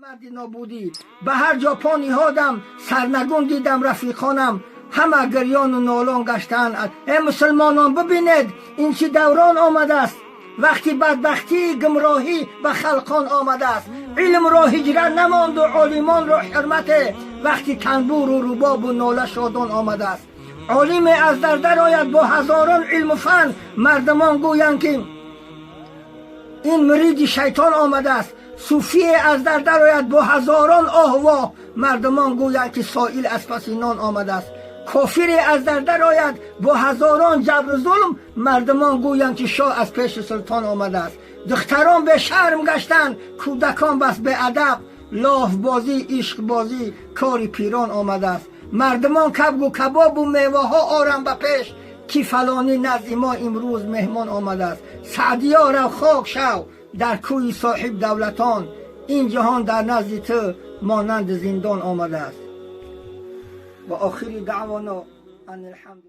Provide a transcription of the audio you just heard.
مرد نابودی به هر جا پا نهادم سرنگون دیدم رفیقانم همه گریان و نالان گشتند. ای مسلمانان ببینید این چه دوران آمده است، وقتی بدبختی گمراهی به خلقان آمده است. علم را هجرت نماند و عالمان را حرمت، وقتی تنبور و رباب و ناله شادان آمده است. عالم از در آید با هزاران علم و فن، مردمان گویند که این مرید شیطان آمده است. صوفی از در آید با هزاران آهوا، مردمان گویند که سائل از پس نان آمده است. کافر از در آید با هزاران جبر ظلم، مردمان گویند که شاه از پیش سلطان آمده است. دختران به شرم گشتند، کودکان بس به ادب، لاف بازی عشق بازی کاری پیران آمده است. مردمان کبک و کباب و میوه ها آرم به پیش، کی فلانی نزد ما امروز مهمان آمده است. سعدیا رو خاک شو در کوی صاحب دولتان، این جهان در نزد تو مانند زندان آمده است. و آخری دعوانا ان الحمد